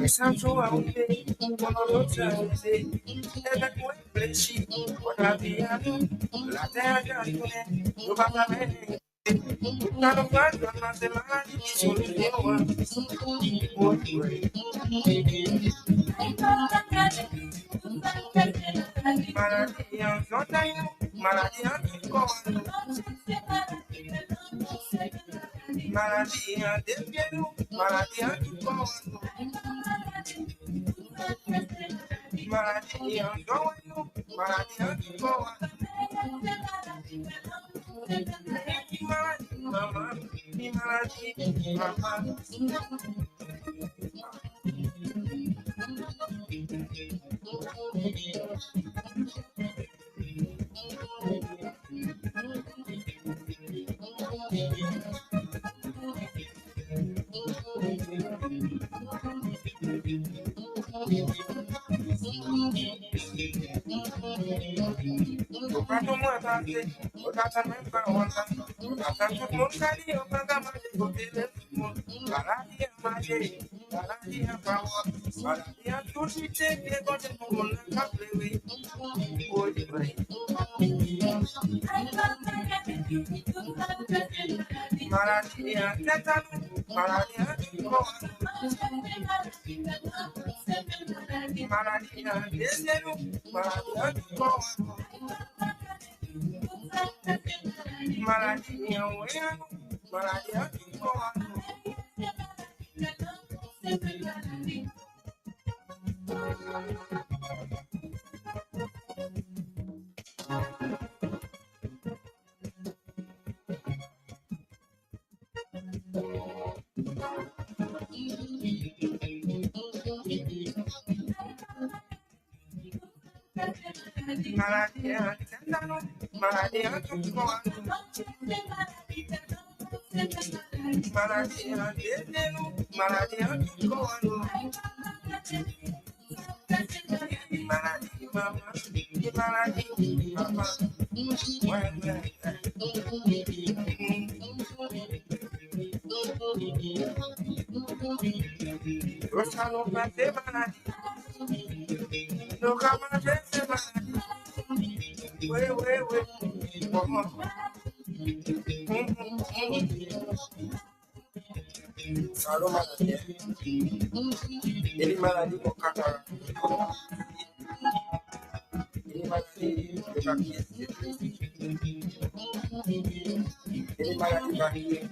Sancho aunque como lo sabe, ella puede si por via la terra no va a ver. Não faz uma semana de solidão. Maravilha, só tem maravilha de cor. Maravilha, desvio, maravilha de cor. Maravilha, doido, maravilha de cor. Mama, maravilha, mama. Quando uma tarde, o gata não vai onda. O gata todo mundo carinho, o gata mais o telefone. Paradia magia, paradia power, paradia tudo se tem que gosta do mundo na cabeça. Oi, vai. Maradia, teta, maradia, maradia, desejo, maradia, maradia, bueno, maradia, maradia, teta, maradia, maradia, desejo, maradia, maradia, mama, maradia, mama, eu não vai ter maradia, nunca mais vai ter maradia. Salou maradia. Ele maradia com catarro. Ele maradia com catarro. Ele maradia com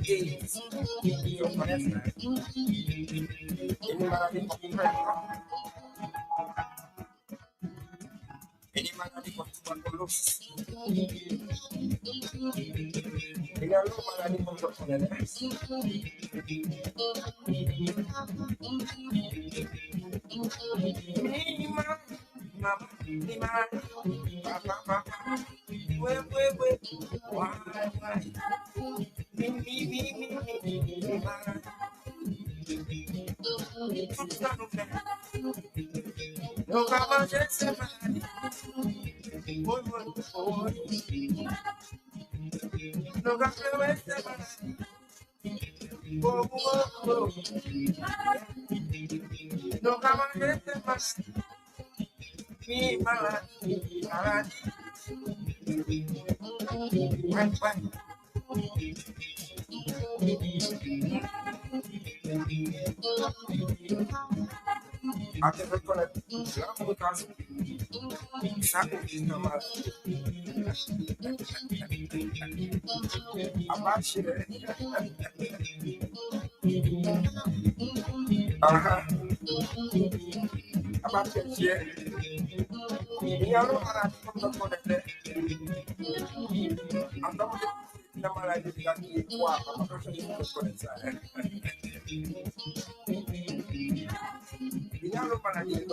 eu conheço, né? Ele maradia com catarro. Ele maradia com tuberculose. Ele é louco maradia com tuberculose. Até foi quando lá no caso, sabe o que não mais abaixo, né? Aha, abaixo e eu não para de poder andamos na malha de aqui com a para começar e eu não para de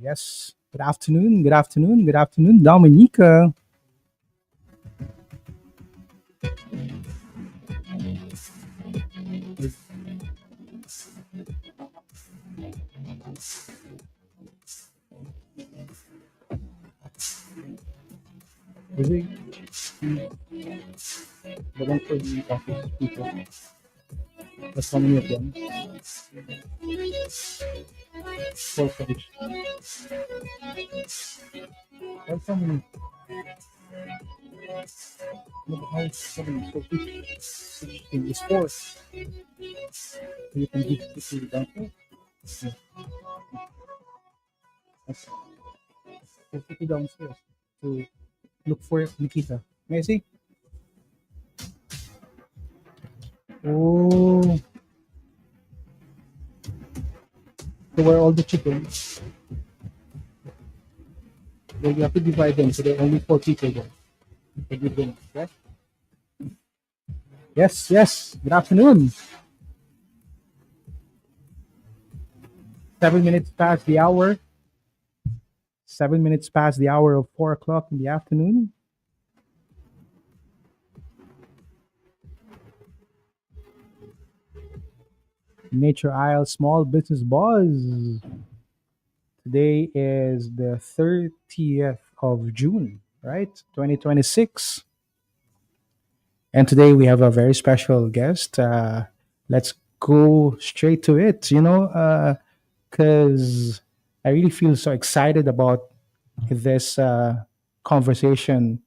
Yes, Good afternoon. Good afternoon. Good afternoon, Dominica. Is it the one for the office people? That's how many of them? Four for each. That's how many? No, how is seven? So each thing is four. So you can give it to the downstairs. Yeah. That's, so put it downstairs to look for Nikita. May I see? Oh, so where are all the chickens? Well, you have to divide them so there are only four people there. So give them, yes? Yes, yes. Good afternoon. 7 minutes past the hour. 7 minutes past the hour of 4 o'clock in the afternoon. Nature Isle Small Business Buzz. Today is the 30th of June, right? 2026. And today we have a very special guest. Let's go straight to it, because I really feel so excited about this conversation.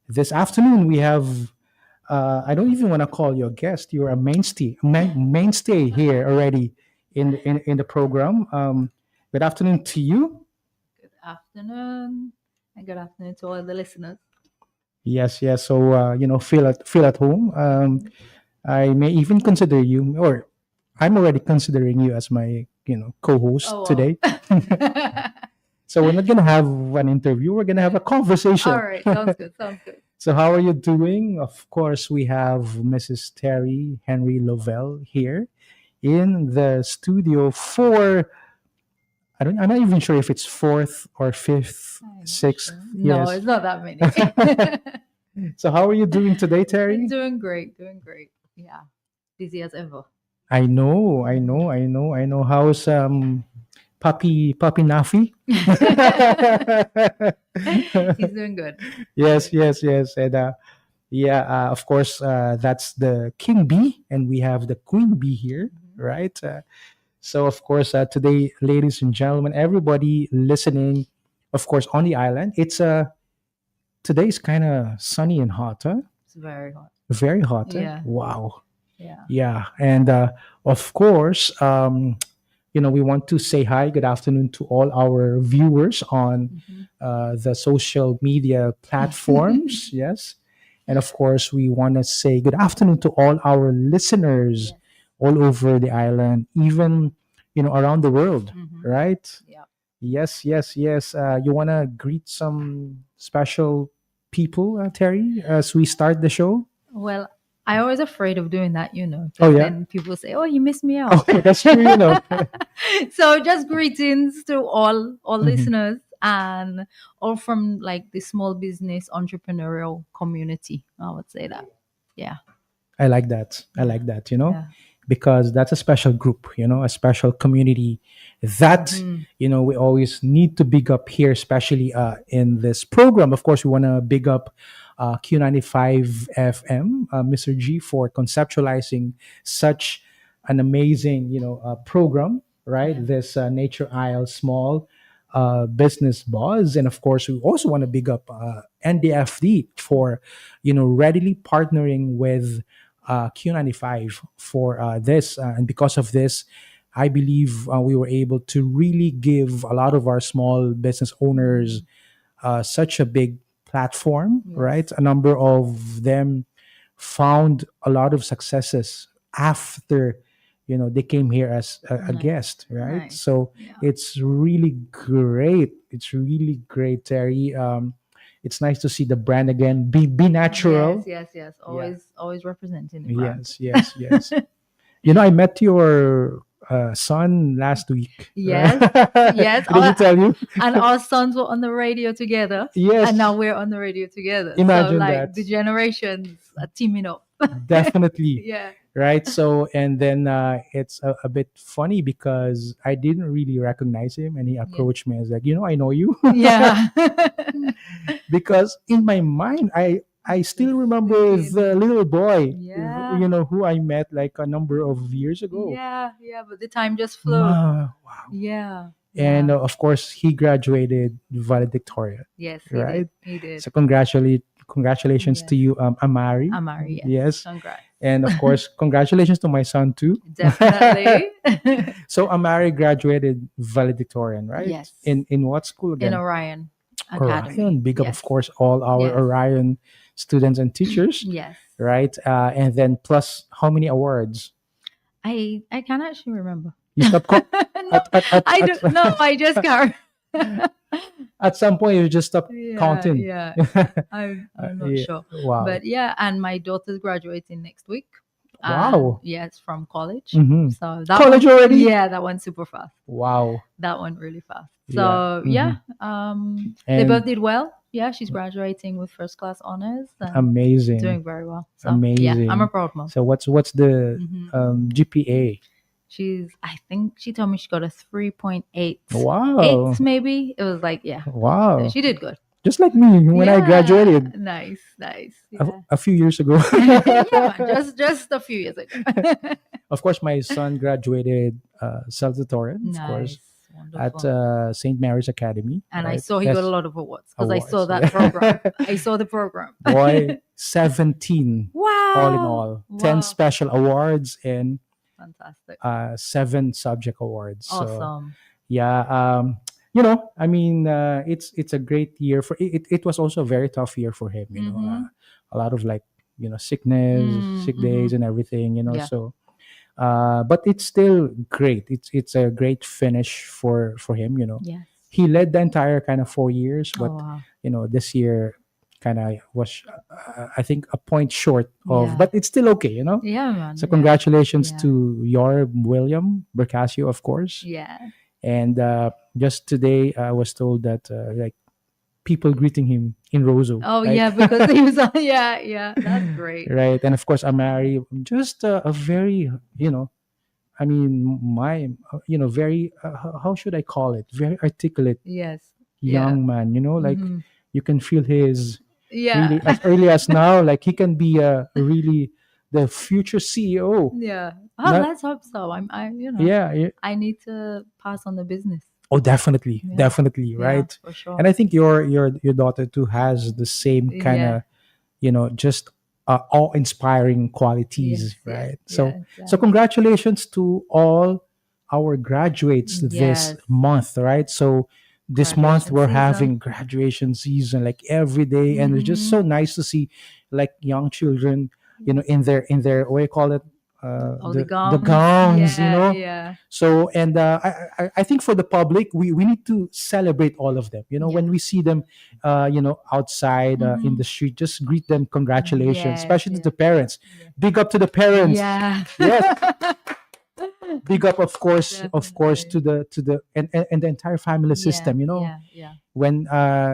This afternoon we have, I don't even want to call you a guest. You're a mainstay here already in the program. Good afternoon to you. Good afternoon, and good afternoon to all the listeners. Yes, yes. So feel at home. I may even consider you, or I'm already considering you as my co-host Oh, today. wow. So we're not gonna have an interview. We're gonna have a conversation. All right, sounds good. Sounds good. So how are you doing? Of course, we have Mrs. Terry Henry Lovell here in the studio for I'm not even sure if it's fourth or fifth, I'm not sixth. sure. No, Yes. it's not that many. So how are you doing today, Terry? I'm doing great. Doing great. Yeah, busy as ever. I know, I know, I know, I know. How's puppy Nafi? He's doing good. Yes, yes, yes. And yeah, of course, that's the king bee, and we have the queen bee here, right? So, of course, today, ladies and gentlemen, everybody listening, of course, on the island, it's today's kind of sunny and hot, huh? It's very hot. Very hot. Huh? Yeah. Wow. Yeah. Yeah, and of course, we want to say hi, good afternoon to all our viewers on the social media platforms. Yes. And of course, we want to say good afternoon to all our listeners Yes. all over the island, even, around the world, right? Yeah. Yes, yes, yes. You want to greet some special people, Terry, as we start the show? Well, I always afraid of doing that, 'cause Oh, yeah? then people say, "Oh, you missed me out." Okay, that's true. So just greetings to all Mhm. listeners and all from like the small business entrepreneurial community. I would say that. Yeah. I like that. I like that, Yeah. because that's a special group, a special community that, we always need to big up here, especially in this program. Of course, we want to big up Q95 FM, Mr. G, for conceptualizing such an amazing, program, right? Yeah. This Nature Isle Small Business Buzz. And of course, we also want to big up NDFD for, readily partnering with Q95 for this. And because of this, I believe we were able to really give a lot of our small business owners such a big platform, Yes. right? A number of them found a lot of successes after they came here as a Nice. guest, right? Nice. So Yeah. it's really great. It's really great, Terry. It's nice to see the brand again. Be natural. Yes. Always representing the brand. Yes, yes, yes. I met your son last week. Yes, yes. Did he tell you? And our sons were on the radio together, and now Yes. we're on the radio together. So Imagine like that. the generations are teaming up. Definitely. Yeah. Right. So, and then it's a bit funny because I didn't really recognize him, and he approached me as like, I know you. Yeah. Because in my mind, I still remember the little boy, Yeah. who I met like a number of years ago. Yeah, yeah, but the time just flew. Wow. Yeah. And yeah. of course, he graduated valedictorian. Yes, he Right. did. He did. So congratulations to you, Amari. Amari, yes. Yes. Congrats. And of course, congratulations to my son too. Definitely. So Amari graduated valedictorian, right? Yes. In what school again? In Orion Academy. Orion. Big up, Yes. of course, all our Yes. Orion students and teachers. Yes. Right. And then plus how many awards? I can't actually remember. You stopped No, I don't know. I just can't. At some point you just stopped counting. Yeah. I'm not Yeah. sure. Wow. But yeah, and my daughter's graduating next week. Wow. Yes, from college. Mhm. So that College one, already? Yeah, that one's super fast. Wow. That one really fast. Yeah. So yeah, they And- both did well. Yeah, she's graduating with first class honors and Amazing. doing very well. So Amazing. yeah, I'm a proud mom. So what's the Mhm. GPA? I think she told me she got a 3.8. Wow. 8 maybe. It was like, yeah. Wow. She did good. Just like me when I Yeah. graduated Nice. Yeah. a few years ago. Yeah, just a few years ago. Of course, my son graduated salutatorian, of course, Nice. at St. Mary's Academy. And I right? saw he Yes. got a lot of awards because I saw Awards, that yeah. program. I saw the program. Boy, 17 Wow. all in all. 10 Wow. special awards and Fantastic. 7 subject awards. So, Awesome. yeah, I mean, it's a great year for it. It was also a very tough year for him. Mhm. A lot of like sickness, sick days, and everything. Yeah. So, but it's still great. It's a great finish for him. Yes. He led the entire kind of 4 years, Oh, but wow. this year kind of was I think a point short of, Yeah. but it's still okay. Yeah, man. So yeah. congratulations Yeah. to your William Bercasio, of course. Yeah. And just today, I was told that like people greeting him in Roseau. Oh, right? yeah, because he was on. Yeah. That's great. Right, and of course, Amari, just a very, I mean, very, how should I call it? Very articulate Yes. young man. Like Mhm. you can feel his Yeah. really as early as now. Like he can be really the future CEO. Yeah. Oh, Not- let's hope so. Yeah. I need to pass on the business. Oh, definitely, Yeah. definitely, Yeah, right. for sure. And I think your daughter too has the same kind of, just awe-inspiring qualities, Yes, right? yes, So yes, so congratulations to all our graduates this Yes. month, right? So this month Graduation we're season. having graduation season like every day, and it's just so nice to see like young children, in their what do you call it? the The gowns. gowns, Yeah. So, and I think for the public, we need to celebrate all of them. When we see them, outside in the street, just greet them, congratulations, Yes, especially to yeah. the parents. Yeah. Big up to the parents. Yeah. Yes. Big up, of course, to Definitely. the and the entire family system. Yeah. When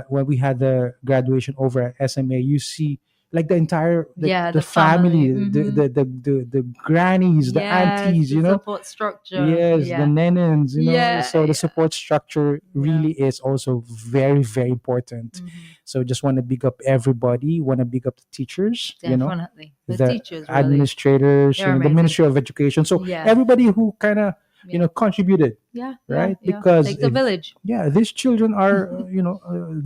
we had the graduation over at SMA, you see like the entire The family, family, the grannies, the aunties, the support structure. Yes, Yeah. the nenens, Yeah, So the yeah. support structure really is also very, very important. Mhm. So just want to big up everybody. Want to big up the teachers, Definitely. The the teachers really. administrators, They're the amazing. Ministry of Education. So Yes. everybody who kind of Yeah. contributed, Yeah. right? Yeah. Because Takes a village. these children are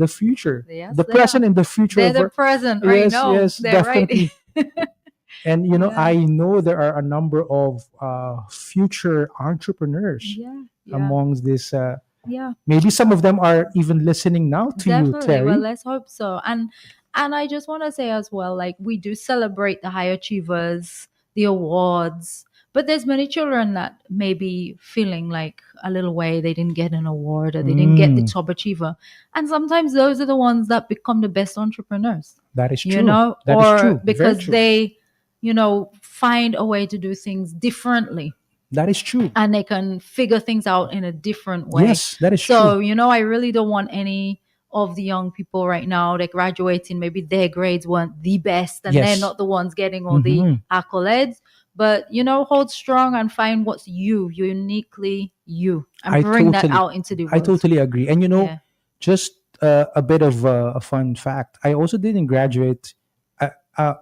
the future, Yes, the they present are. and the future They're of the our, present right yes, now. yes, They're definitely. right. And Yeah. I know there are a number of future entrepreneurs Yeah. amongst this. Yeah. Maybe some of them are even listening now to you, Definitely. Terry. Well, let's hope so. And I just want to say as well, like we do celebrate the high achievers, the awards, but there's many children that may be feeling like a little way they didn't get an award or they didn't get the top achiever. And sometimes those are the ones that become the best entrepreneurs. That is true. You know, That is or true. Very because true. they, find a way to do things differently. That is true. and they can figure things out in a different way. Yes, that is true. So, I really don't want any of the young people right now, they're graduating, maybe their grades weren't the best and they're Yes. not the ones getting all the Hmm. accolades. But, hold strong and find what's you, uniquely you, and I bring that totally, out into the I world. totally agree. And Yeah. just a bit of a fun fact. I also didn't graduate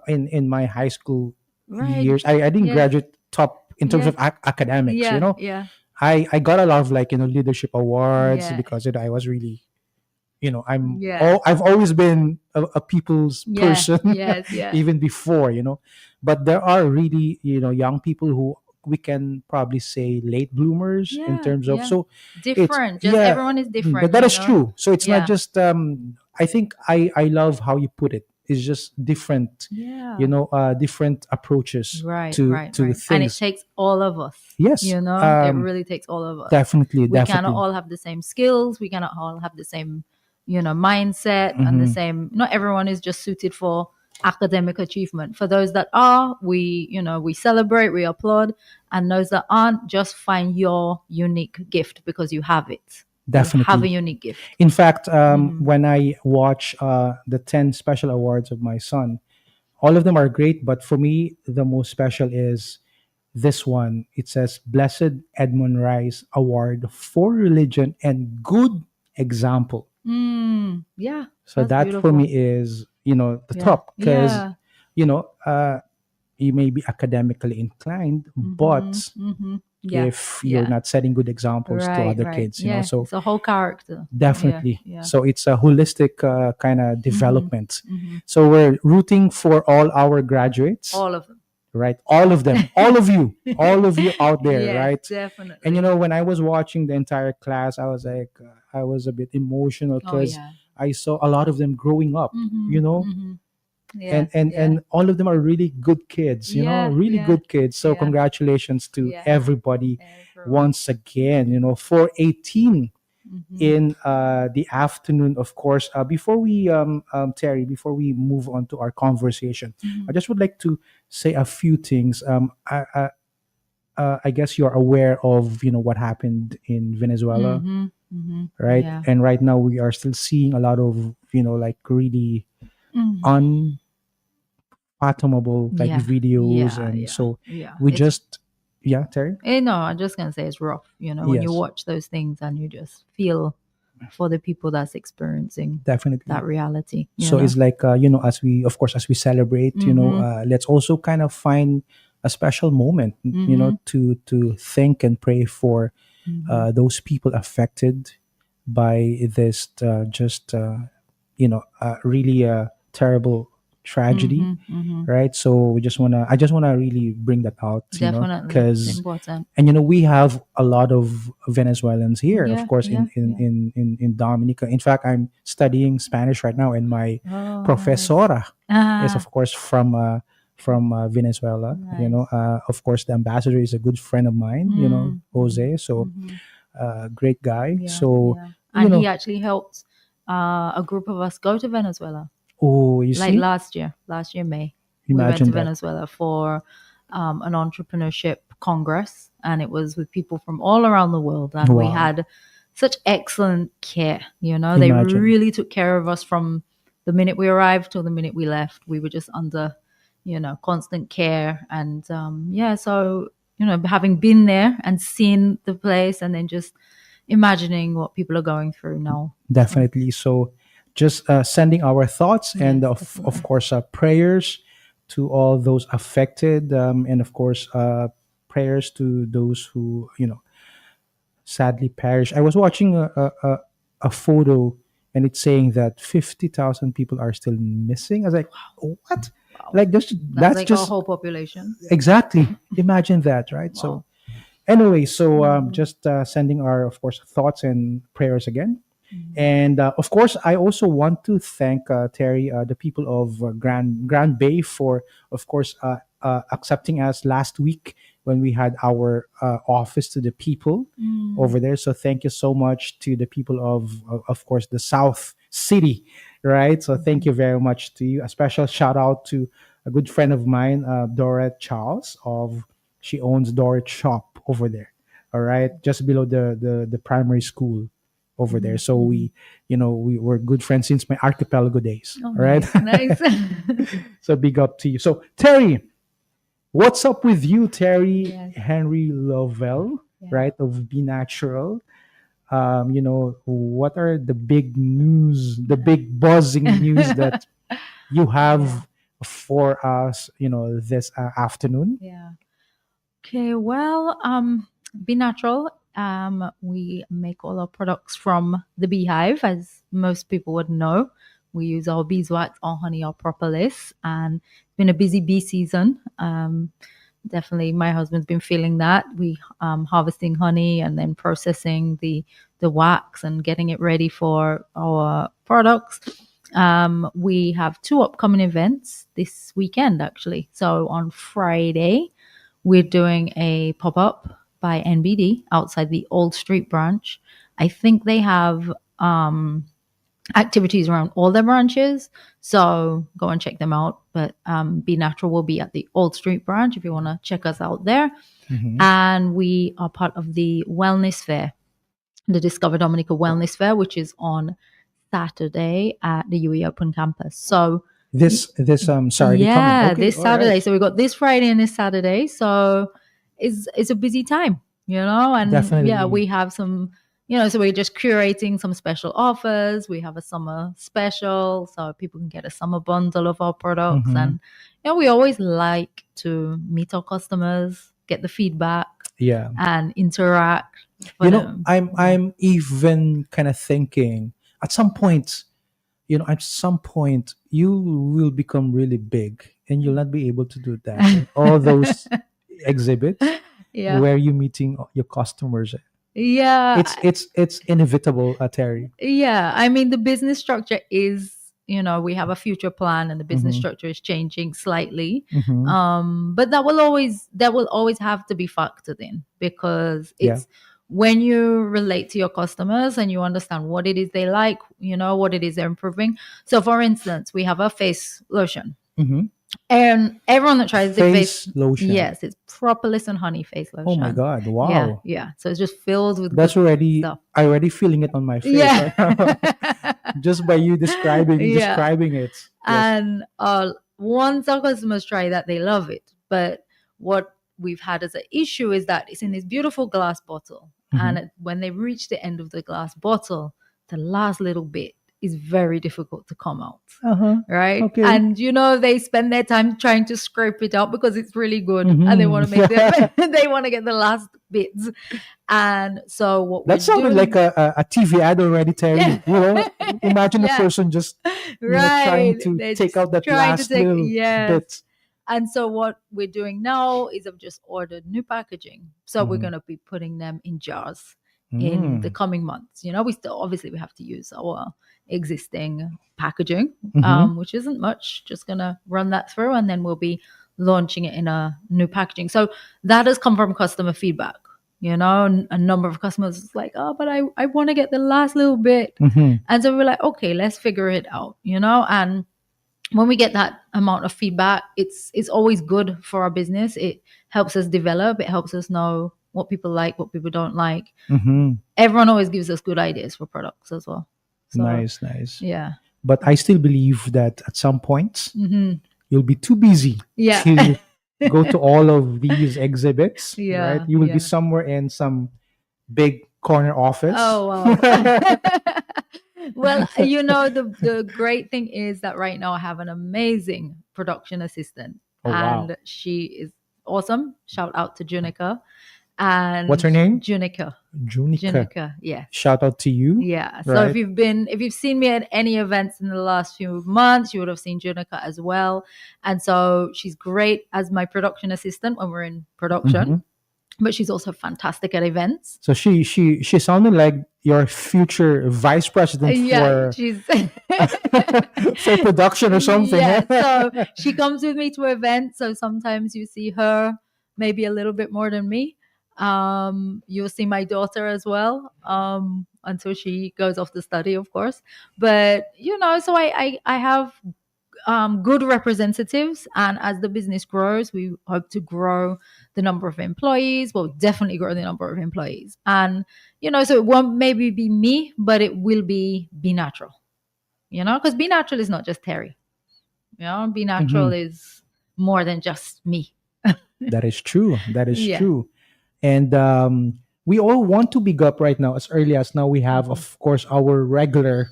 in my high school Right. years. I didn't Yes. graduate top in terms Yes. of academics. Yeah. Yeah. I got a lot of like leadership awards Yeah. because I was really Yeah. I've always been a people's Yeah. person Yes. Yeah. even before, but there are really, young people who we can probably say late bloomers in Yeah. terms of, Yeah. so it's, Different. Just yeah, everyone is that, different, that is true. So it's not Yeah. just I think I love how you put it. It's just different, Yeah. different approaches Right, to right, to right. And it things. takes all of us. Yes. It really takes all of us. Definitely, We cannot definitely. all have the same skills. We cannot all have the same, mindset and the Hmm. same. Not everyone is just suited for academic achievement. For those that are, we celebrate, we applaud, and those that aren't, just find your unique gift because you have it. You have a Definitely. unique gift. In fact, when I watch the 10 special awards of my son, all of them are great, but for me, the most special is this one. It says Blessed Edmund Rice Award for Religion and Good Example. Yeah, So that's that for me beautiful. is, the Yeah, top because, yeah. you know, uh, you may be academically inclined, but Yeah, if you're yeah. not setting good examples to Right, other right. kids, Yeah, so it's a whole character. Yeah, definitely. yeah. So it's a holistic kind of development. Hmm. So we're rooting for all our graduates, All of them. right? All of them, all of you out there, Yes, right? And definitely. when I was watching the entire class, I was like, I was a bit emotional Oh because yeah. I saw a lot of them growing up, Mm-hmm, mm-hmm. and Yes, and yeah. and all of them are really good kids, Yeah, really yeah, good kids. So yeah, congratulations to yeah. everybody Everyone. once again. For 18 Mm-hmm. in the afternoon, of course. Before we, Terry, before we move on to our conversation, I just would like to say a few things. I guess you're aware of what happened in Venezuela, Mm-hmm. Mm-hmm. right? Yeah. And right now we are still seeing a lot of like really Mm. unfathomable like Yeah, videos, yeah, and yeah, so yeah. we just, yeah, Terry. No, I'm just gonna say it's rough. When you Yes, watch those things and you just feel for the people that's experiencing that definitely. reality. So it's like, as we, of course, as we celebrate, Mm-hmm. let's also kind of find a special moment, Mm-hmm. to think and pray for Mm-hmm. those people affected by this just really terrible tragedy, Mm-hmm. Mm-hmm. right? So I just wanna really bring that out, Definitely, it's because, important. and we have a lot of Venezuelans here, of Yeah, course, yeah, yeah. in Dominica. In fact, I'm studying Spanish right now, and my Oh, nice. profesora is, Ah, of course, from Venezuela. nice. Of course, the ambassador is a good friend of mine, Mm-hmm. Jose. So Mm-hmm. great guy. Yeah, So, yeah. you And he know, actually helped a group of us go to Venezuela. oh, you Like see, last year May, we went imagine to that. Venezuela for an entrepreneurship congress, and it was with people from all around the world, and we Wow, had such excellent care. They imagine. really took care of us from the minute we arrived till the minute we left. We were just under constant care, and yeah, so having been there and seen the place, and then just imagining what people are going through now. So Definitely. So, just sending our thoughts and, yes, of definitely. course, prayers to all those affected, and of course, prayers to those who sadly perished. I was watching a photo, and it's saying that 50,000 people are still missing. I was like, what? Wow. Like, That's that's like our just whole population. exactly. Imagine that, right? So Wow. anyway, so Mm, just sending our, of course, thoughts and prayers again. mm, And of course, I also want to thank, Terry, the people of Grand Bay for, of course, accepting us last week when we had our office to the people mm, over there. So thank you so much to the people of course, the South City, right? So thank mhm. you very much to you. A special shout out to a good friend of mine, Dorette Charles of she owns Dorette Shop over there. All right, just below the primary school over there. So we, we were good friends since my archipelago days. Oh, All right. nice, nice. So big up to you. So Terry, what's up with you, Terry Yes. Henry Lovell, Yeah. right, of Be Natural? What are the big news, the big buzzing news that you Yeah. have for us, this afternoon? Yeah. Okay, well, Be Natural. We make all our products from the beehive, as most people would know. We use our beeswax, our honey, our propolis, and it's been a busy bee season. Definitely, my husband's been feeling that. We harvesting honey and then processing the wax and getting it ready for our products. We have two upcoming events this weekend, actually. So on Friday, we're doing a pop up by NBD outside the Old Street branch. I think they have activities around all their branches, so go and check them out. But Be Natural will be at the Old Street branch if you want to check us out there. Mhm. And we are part of the Wellness Fair, the Discover Dominica Wellness Fair, which is on Saturday at the UE Open Campus. So This Saturday coming. yeah, Okay, this all right. Saturday. So we got this Friday and this Saturday. So it's a busy time, and yeah, Definitely. we have some, so we're just curating some special offers. We have a summer special, so people can get a summer bundle of our products. Hmm. And we always like to meet our customers, get the feedback Yeah. and interact for You know, them. I'm Yeah. I'm even kind of thinking at some point, you will become really big and you'll not be able to do that. All those exhibits Yeah. where you meeting your customers. Yeah. It's inevitable, Terry. Yeah, I mean, the business structure is, we have a future plan and the business Hmm. structure is changing slightly. Hmm. But that will always have to be factored in, because Yeah. it's when you relate to your customers and you understand what it is they like, what it is they're improving. So for instance, we have a face lotion. Hmm. And everyone that tries the face, Face lotion. yes, it's propolis and honey face Oh my lotion. God! Yeah, Wow, yeah. So it's just filled with that's good already stuff. I already feeling it on my face Yeah. right now. Just by you Yeah. describing it. Yes. And once our customers try that, they love it. But what we've had as an issue is that it's in this beautiful glass bottle. Hmm. And when they reach the end of the glass bottle, the last little bit is very difficult to come out. Uh-huh. Right. Okay. And they spend their time trying to scrape it out because it's really good and they Mhm. want to make them they want to get the last bits. And so what That we're sounded doing, like a TV ad already, Terry. Imagine a yeah, person just, trying right. to They're take just out that trying to last take, little yes. bit. And so what we're doing now is I've just ordered new packaging. So we're Mhm. going to be putting them in jars in the Mm. coming months. We still obviously we have to use our existing packaging, Mhm. which isn't much. Just going to run that through and then we'll be launching it in a new packaging. So that has come from customer feedback. A number of customers is like, oh, but I want to get the last little bit. Mhm. And so we're like, okay, let's figure it out, and when we get that amount of feedback, it's always good for our business. It helps us develop. It helps us know what people like, what people don't like. Mhm. Everyone always gives us good ideas for products as well. So Nice, nice. yeah, But I still believe that at some point hmm you'll be too busy yeah, to go to all of these exhibits, right? yeah, You will be yeah. somewhere in some big corner office. Oh wow. Well, the great thing is that right now I have an amazing production assistant, Oh wow. and she is awesome. Shout out to Junica What's and her name? Junica. Junica. Junica, yes. Shout out to you. Yeah. So Right. if you've seen me at any events in the last few months, you would have seen Junica as well. And so she's great as my production assistant when we're in production, Mhm. but she's also fantastic at events. So she sounded like your future vice president Yeah, for she's for production or something. Yeah, Eh? so she comes with me to events. So sometimes you see her maybe a little bit more than me. You'll see my daughter as well, until she goes off to study, of course. But so I have good representatives, and as the business grows, we hope to grow the number of employees. Well, definitely grow the number of employees, and so it won't maybe be me, but it will be natural. Because be natural is not just Terry. Be natural Mhm. is more than just me. That is true. That is Yeah. true. And we all want to big up right now, as early as now. We have, Mhm. of course, our regular,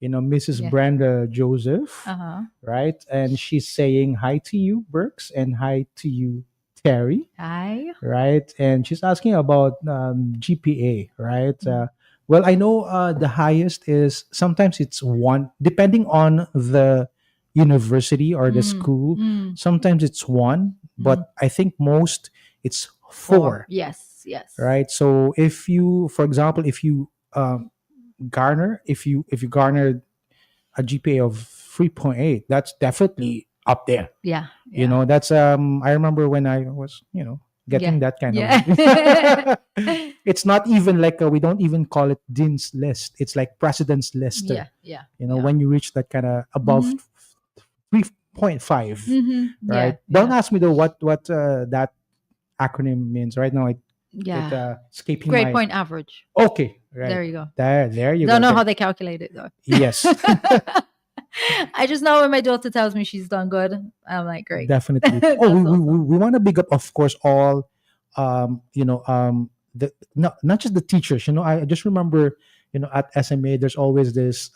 Mrs. Yeah. Brenda Joseph, Uh-huh. right? And she's saying hi to you, Burks, and hi to you, Terry, Hi. right? And she's asking about GPA, right? Mm. Well, I know the highest is sometimes it's one, depending on the university or the Mm. school. Mm. Sometimes it's one, Mm. but I think most it's 4. four, Yes. Yes. right? So if you, for example, if you if you garner a GPA of 3.8, that's definitely up there. Yeah. Yeah. That's I remember when I was Yeah. getting that kind of. Yeah. It's not even like we don't even call it dean's list. It's like president's list. Yeah. Yeah. Yeah. When you reach that kind of above Mm-hmm. 3.5, Mm-hmm. right? Yeah. Don't Yeah. ask me though what that acronym means right now. It Yeah. escaping Grade my. point average. Okay, right There you go. there you Don't go know how there. they calculate it though. Yes. I just know when my daughter tells me she's done good, I'm like, great. Definitely. Oh, That's awesome. we want to big up, of course, all, the not just the teachers. I just remember, at SMA, there's always this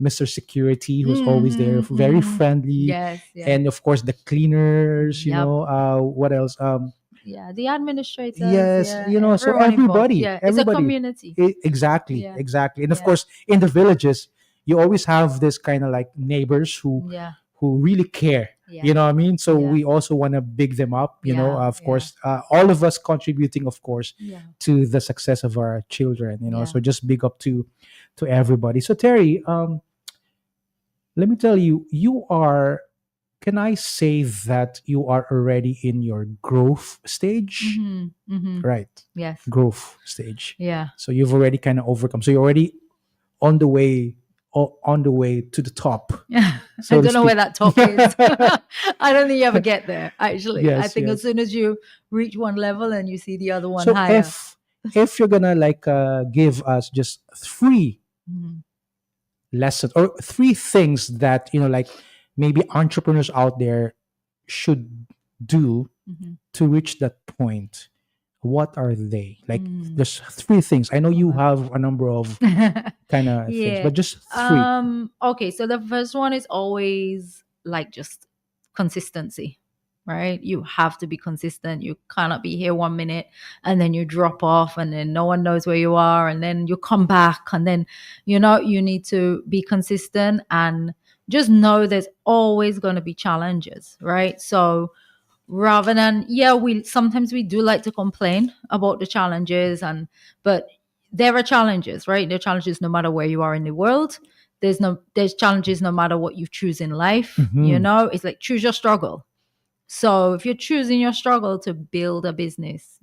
Mr. Security who's always there, Mm-hmm, very mm-hmm. friendly, Yes, yes. and of course the cleaners. Yep. What else? Yeah, the administrators, Yes, yeah, so everyone involved. everybody, Yeah, it's a everybody. community. Exactly, Yeah, exactly. And of yeah, course, in the villages, you always have this kind of like neighbors yeah, who really care. yeah, You know what I mean? So yeah, we also want to big them up. yeah, Of yeah, course, all of us contributing, of course, yeah, to the success of our children. yeah. So just big up to everybody. So Terry, let me tell you, you are. Can I say that you are already in your growth stage? Mm-hmm, mm-hmm. Right, Yes, growth stage. yeah. So you've already kind of overcome. So you're already on the way, on the way to the top, Yeah, I so to don't know where speak. that top is. I don't think you ever get there. Actually, I Yes, think as yes. soon as you reach one level and you see the other one So higher. if you're gonna like give us just three Mhm. lessons or three things that like maybe entrepreneurs out there should do Mhm. to reach that point, what are they? Like, Mm. there's three things. I know Oh you my. have a number of kind of things, Yeah. but just three. Okay, so the first one is always like just consistency, right? You have to be consistent. You cannot be here 1 minute and then you drop off and then no one knows where you are and then you come back and then you need to be consistent and just know there's always going to be challenges, right? So rather than we sometimes we do like to complain about the challenges but there are challenges, right? There are challenges no matter where you are in the world. There's challenges no matter what you choose in life. Mhm. It's like choose your struggle. So if you're choosing your struggle to build a business,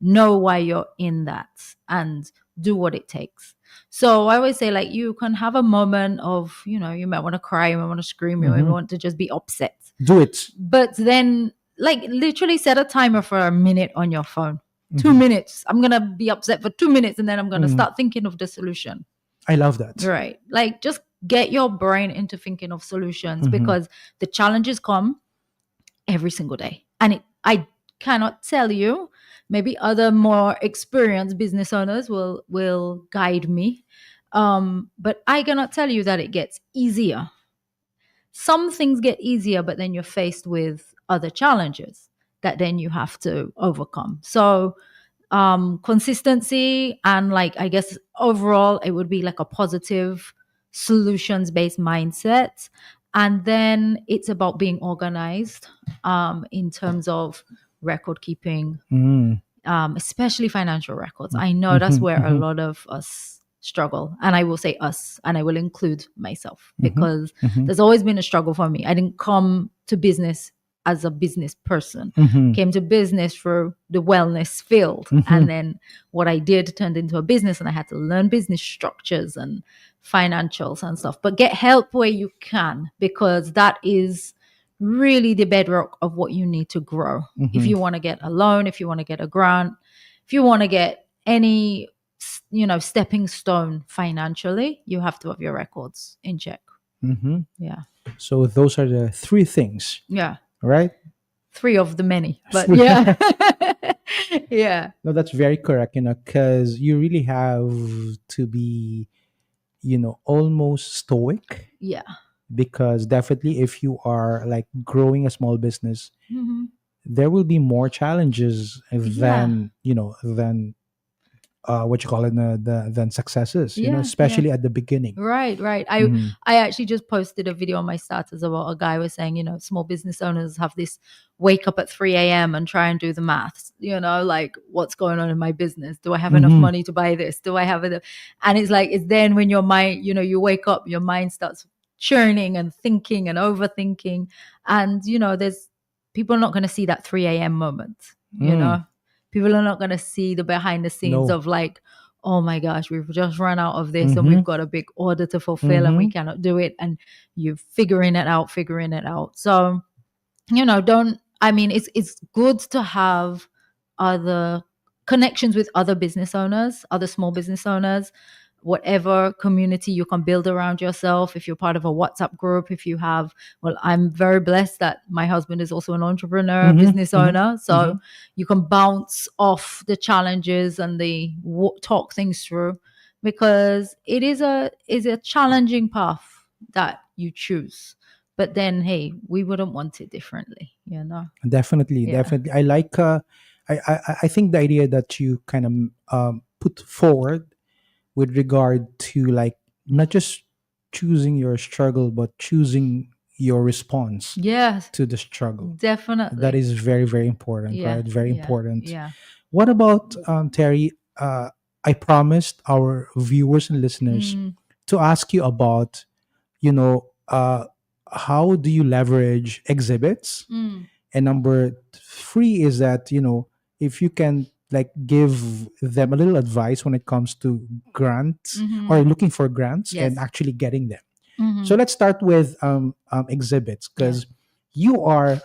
know why you're in that and do what it takes. So I always say, like, you can have a moment of, you might want to cry, you might want to scream, you might Mhm. want to just be upset. Do it. But then, like, literally set a timer for a minute on your phone. 2 minutes. I'm going to be upset for 2 minutes and then I'm going to Mhm. start thinking of the solution. I love that. Right. Like, just get your brain into thinking of solutions Mhm. because the challenges come every single day. And I cannot tell you, maybe other more experienced business owners will guide me. But I cannot tell you that it gets easier. Some things get easier, but then you're faced with other challenges that then you have to overcome. So consistency and, like, I guess overall it would be like a positive solutions based mindset. And then it's about being organized in terms of record keeping, Mm. especially financial records. I know that's where a lot of us struggle. And I will say us, and I will include myself because there's always been a struggle for me. I didn't come to business as a business person. Mm-hmm. Came to business through the wellness field. Mm-hmm. And then what I did turned into a business, and I had to learn business structures and financials and stuff. But get help where you can, because that is really the bedrock of what you need to grow. If Mm-hmm. you want to get a loan, if you want to get a grant, if you want to get any, stepping stone financially, you have to have your records in check. Mm-hmm. Yeah. So those are the three things, Yeah. right? Three of the many, but yeah. Yeah. No, that's very correct, because you really have to be, almost stoic, Yeah. because definitely if you are like growing a small business, Mhm. there will be more challenges Yeah. than what you call it, than successes, Yeah. Yeah. especially at the beginning. Right, right. Hmm. I actually just posted a video on my status about a guy was saying, small business owners have this wake up at 3 a.m. and try and do the maths, like what's going on in my business? Do I have enough Hmm. money to buy this? Do I have it? And it's like, it's then when your mind, you wake up, your mind starts churning and thinking and overthinking. And, there's people are not going to see that 3 a.m. moment, Mm. people are not going to see the behind the scenes No. of like, oh my gosh, we've just run out of this and Hmm. we've got a big order to fulfill and we Hmm. cannot do it. And you're figuring it out. So, don't, I mean, it's good to have other connections with other business owners, other small business owners, whatever community you can build around yourself. If you're part of a WhatsApp group, if you have, well, I'm very blessed that my husband is also an entrepreneur, Hmm. business Hmm. owner. Hmm. So you can bounce off the challenges and the talk things through, because it is a challenging path that you choose. But then, hey, we wouldn't want it differently. Definitely, Yeah. definitely. I like. I think the idea that you kind of put forward with regard to, like, not just choosing your struggle, but choosing your response Yes, to the struggle. That definitely. is very, very important, Yeah. right? Very Yeah. important. Yeah. What about, Terry? I promised our viewers and listeners Mm, to ask you about, you know, how do you leverage exhibits? mm, And number three is that, if you can like give them a little advice when it comes to grants, or mm-hmm. looking for grants and Yes. actually getting them. Mm-hmm. So let's start with exhibits, Yeah. because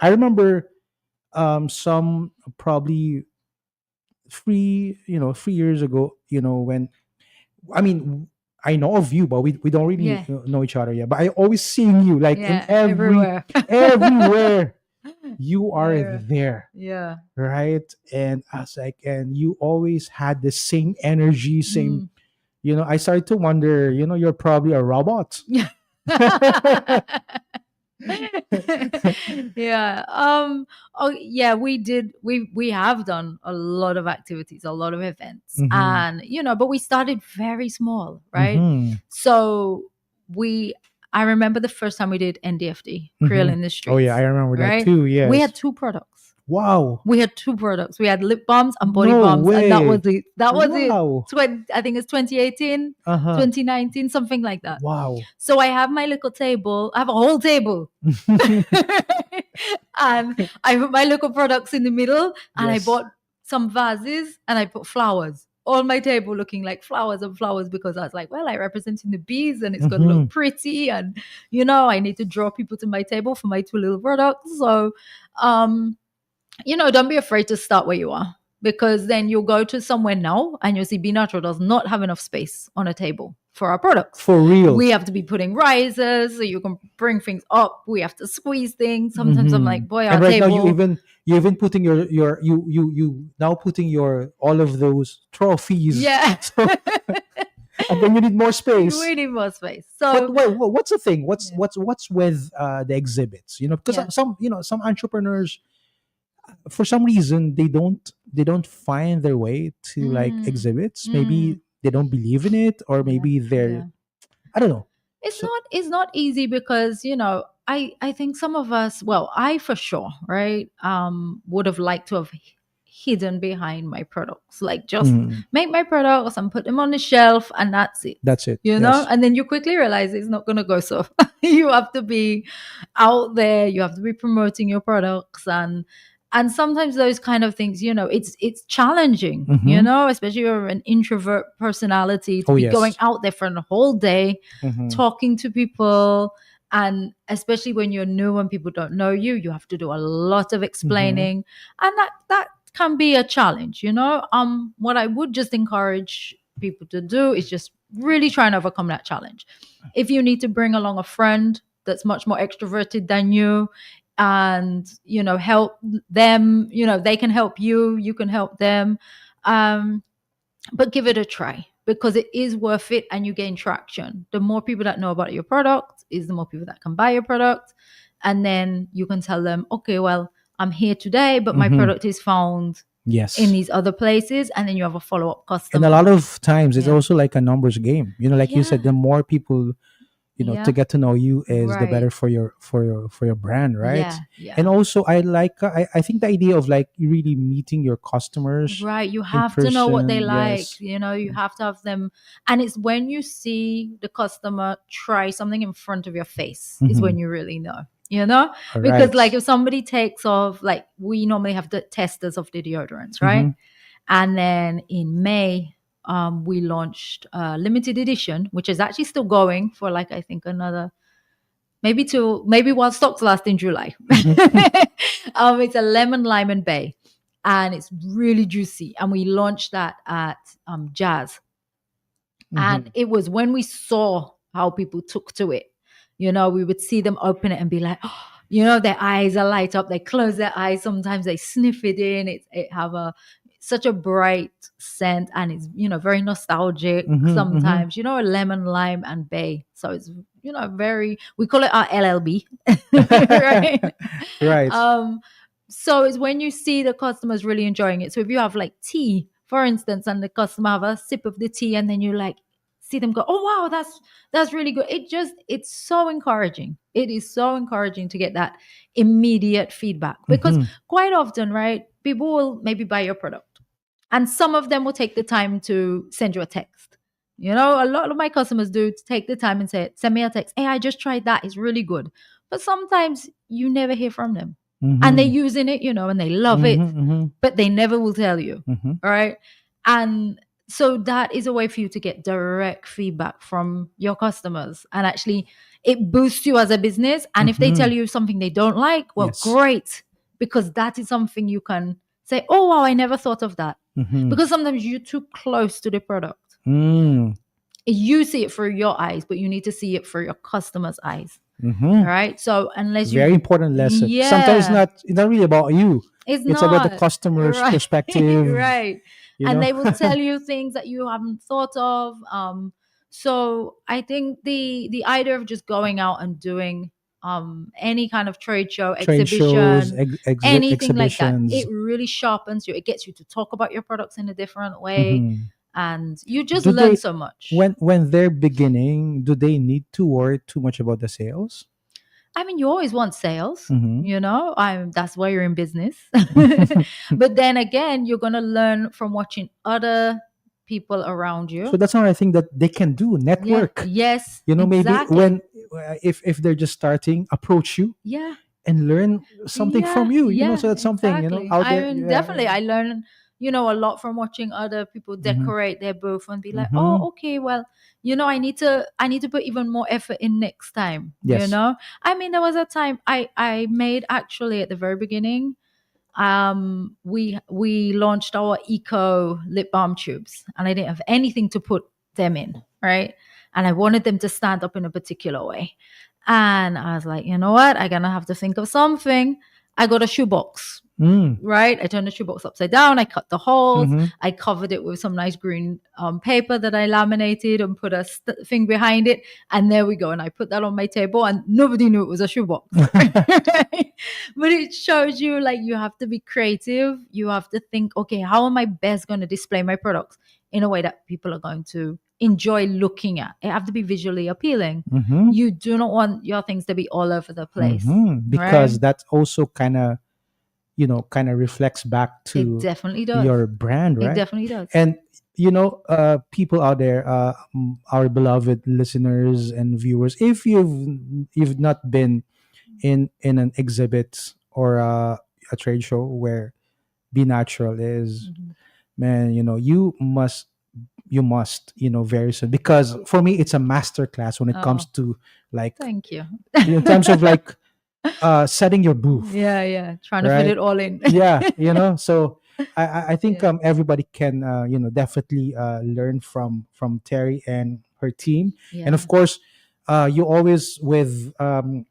I remember some probably 3 years ago, when, I mean, I know of you, but we don't really Yeah. know each other yet. But I always seeing you like in Yeah. Everywhere. everywhere you are Yeah. there, Yeah. right? And I was like, and you always had the same energy, same. Mm. I started to wonder, you're probably a robot. Yeah. Oh yeah, we have done a lot of activities, a lot of events. Mm-hmm. And but we started very small, right? Mm-hmm. So we I remember the first time we did NDFD, Creole Mm-hmm. in the Oh yeah, I Streets, remember that right? too. We Yes. had two products. Wow. We had two products. We had lip balms and body No balms, and that was way. it. That was it. Wow. I think it's 2018, Uh-huh. 2019, something like that. Wow. So I have my little table. I have a whole table. And I put my little products in the middle, and I Yes. bought some vases and I put flowers on my table looking like flowers and flowers, because I was like, well, I representing the bees and it's going to Mhm. look pretty, and I need to draw people to my table for my two little products. So don't be afraid to start where you are, because then you'll go to somewhere now and you'll see B Natural does not have enough space on a table for our products. For real. We have to be putting risers so you can bring things up. We have to squeeze things. Sometimes I'm like, boy, our And right now table. you even putting you now putting your all of those trophies. Yeah. So, and then you need more space. We need more space. But So what's the thing? Yeah. What's with the exhibits? Because Yeah. some entrepreneurs, for some reason, they don't find their way to like Mm, exhibits. mm, Maybe they don't believe in it, or yeah, maybe yeah. I don't know. It's So, not easy, because I think some of us, well, I for sure, right, would have liked to have hidden behind my products. Like just Mm. make my products and put them on the shelf and that's it. That's it. You know, Yes. and then you quickly realize it's not going to go so. You have to be out there. You have to be promoting your products, and sometimes those kind of things, you know, it's challenging. You Mhm. know, especially if you're an introvert personality to Oh be going yes. out there for a whole day, Mhm. talking to people, and especially when you're new and people don't know you, you have to do a lot of Mhm. explaining, and that can be a challenge. You know, what I would just encourage people to do is just really try and overcome that challenge. If you need to bring along a friend that's much more extroverted than you, and you know, help them, you know, they can help you, you can help them, um but give it a try, because it is worth it and you gain traction. The more people that know about your product is the more people that can buy your product, and then you can tell them, okay, well, I'm here today but my Mhm. product is found in Yes. these other places, and then you have a follow-up And a customer. lot of times it's Yeah, also like a numbers game. Like you said, yeah, the more people to yeah, get to know you is the better right, for your brand, right? yeah, And yeah. also I like I think the idea of like really meeting your customers Right, you in have to know what they person. like, Yes. you know, you have to have them. And it's when you see the customer try something in front of your face is Hmm. when you really know, you know? All Because, right. like, if somebody takes off, like, we normally have the testers of the deodorants, right? Mm-hmm. And then in May, we launched a limited edition, which is actually still going for, like, I think another maybe while stocks last in July. Mm-hmm. It's a lemon, lime, and bay, and it's really juicy. And we launched that at Jazz, and Hmm. it was when we saw how people took to it. You know, we would see them open it and be like, oh, you know, their eyes are light up. They close their eyes. Sometimes they sniff it in. It have a such a bright scent, and it's, you know, very nostalgic. Hmm. Hmm. Sometimes, you know, lemon, lime, and bay. So it's, you know, very. We call it our LLB, right? Right. Um, so it's when you see the customers really enjoying it. So if you have like tea, for instance, and the customer have a sip of the tea, and then you like see them go, "Oh wow, that's really good." It's so encouraging. It is so encouraging to get that immediate feedback, because Hmm. quite often, right, people will maybe buy your product, and some of them will take the time to send you a text. You know, a lot of my customers do take the time and say, "Send me a text. Hey, I just tried that. It's really good." But sometimes you never hear from them, and they're Hmm. using it, you know, and they love Hmm. it, Hmm. but they never will tell you. Hmm. All right. And so that is a way for you to get direct feedback from your customers. And actually, it boosts you as a business. And if they tell Hmm. you something they don't like, well, Yes. great, because that is something you can say, oh, wow, I never thought of that. Hmm. Because sometimes you're too close to the product. Mm. You see it through your eyes, but you need to see it through your customer's eyes. Hmm. All right. So unless Very you, important lesson. Sometimes yeah, it's not really about you. it's It's about the not customer's right, perspective. right, You and know. they will tell you things that you haven't thought of. So I think the idea of just going out and doing any kind of trade show, Trade shows, exhibition, anything like that, exhibitions. it really sharpens you. It gets you to talk about your products in a different way, Hmm. and you just Do learn they so much. when they're beginning? Do they need to worry too much about the sales? I mean, you always want sales, Hmm. you know, that's why you're in business. But then again, you're going to learn from watching other people around So you. that's another thing that they can do. Yeah, Network. yes, Maybe exactly. if they're just starting, approach you Yeah, and learn something yeah, from you. yeah, So that's something exactly. out I there. mean, Yeah. definitely, I learn, you know, a lot from watching other people Hmm. decorate their booth and be like, Hmm. oh, okay, well, you know, I need to put even more effort in next time. You Yes. know, I mean, there was a time I made actually at the very beginning. We launched our eco lip balm tubes, and I didn't have anything to put them in, right? And I wanted them to stand up in a particular way. And I was like, you know what? I'm gonna have to think of something. I got a shoebox, Mm. right? I turned the shoebox upside down. I cut the holes. Hmm. I covered it with some nice green paper that I laminated and put a thing behind it. And there we go. And I put that on my table, and nobody knew it was a shoebox. But it shows you, like, you have to be creative. You have to think, okay, how am I best going to display my products in a way that people are going to enjoy looking at? It have to be visually appealing. Hmm. You do not want your things to be all over the place, right? Because that's also kind of kind of reflects back It to definitely does. your brand, It right? definitely does. And people out there, our beloved listeners and viewers, if you've not been in an exhibit or a trade show where Be Natural is, Mhm. man, you must very soon, because for me it's a master class when it comes Oh, to, like, thank you. in terms of, like, setting your booth, Yeah, yeah. Trying to fit right? it all in. Yeah, so I think Yeah. everybody can definitely learn from Terry and her team. And Yeah. of course, you always with um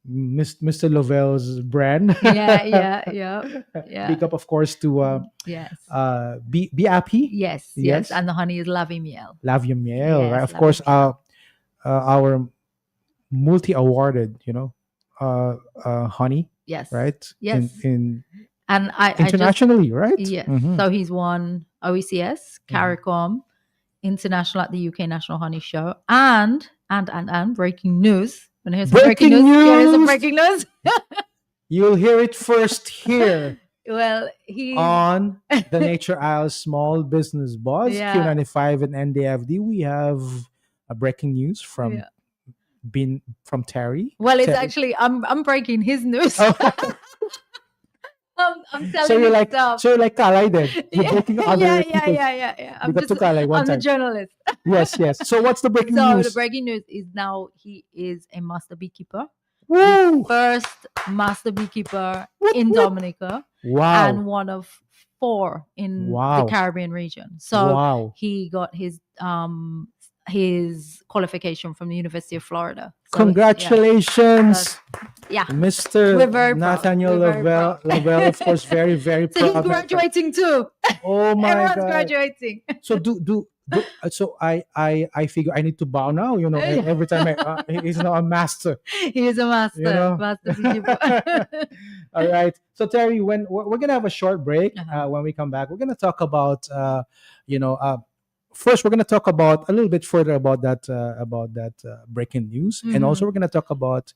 Mr. Lovel's brand. Yeah, yeah, yeah. Yeah. Big up, of course, to Yes. be happy. Yes, yes. Yes, And the honey is La Vie Miel. Laviamiel, right? Yes, Of La Vie course, Miel. our multi-awarded, honey, Yes. right? in Yes. in And I just internationally, right? yes. Mm-hmm. So he's won OECS, Mm-hmm. CARICOM, International at the UK National Honey Show, and breaking news. Wanna hear some breaking Breaking news? You wanna hear some news! breaking news? You'll hear it first here Well, he's on the Nature Isle Small Business Buzz, yeah, Q95 and NDFD. We have a breaking news from yeah. Terry. Well, it's Terry. actually I'm breaking his news. Oh, I'm so telling you're his like stuff. so you're like Kalai then. You're Yeah, breaking yeah, other yeah, people's. yeah, yeah, yeah. We got to Kalai one I'm the time. journalist. Yes, yes. So what's the breaking So the news? breaking news is now he is a master beekeeper, the Woo! first master beekeeper Whoop, in whoop. Dominica, and Wow. one of 4 in the Wow. Caribbean region. So Wow. he got his qualification from the University of Florida. So Congratulations, yeah, Mr. we're very proud. Nathaniel We're very proud. Lavelle, of course, very, very So he's proud. graduating too. Oh my Everyone's God. graduating. So so I figure I need to bow now, every time he's now a master, He is a master, you know. master beekeeper. All right. So Terry, when we're gonna have a short break, Uh-huh. when we come back, we're gonna talk about you know first we're gonna talk about a little bit further about that breaking news, and also Mhm. we're gonna talk about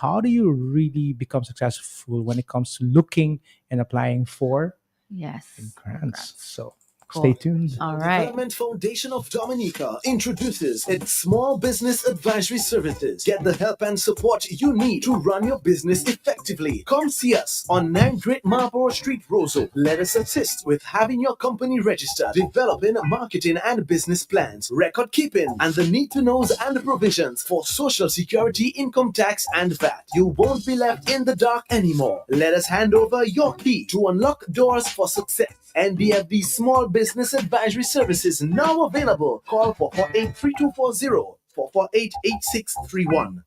how do you really become successful when it comes to looking and applying for Yes. grants. So Cool. stay tuned. All right. Development Foundation of Dominica introduces its Small Business Advisory Services. Get the help and support you need to run your business effectively. Come see us on 9 Great Marlborough Street, Roseau. Let us assist with having your company registered, developing marketing and business plans, record keeping, and the need-to-knows and provisions for Social Security, income tax, and VAT. You won't be left in the dark anymore. Let us hand over your key to unlock doors for success. NBFB Small Business Advisory Services now available. Call 448-3240, 448-8631.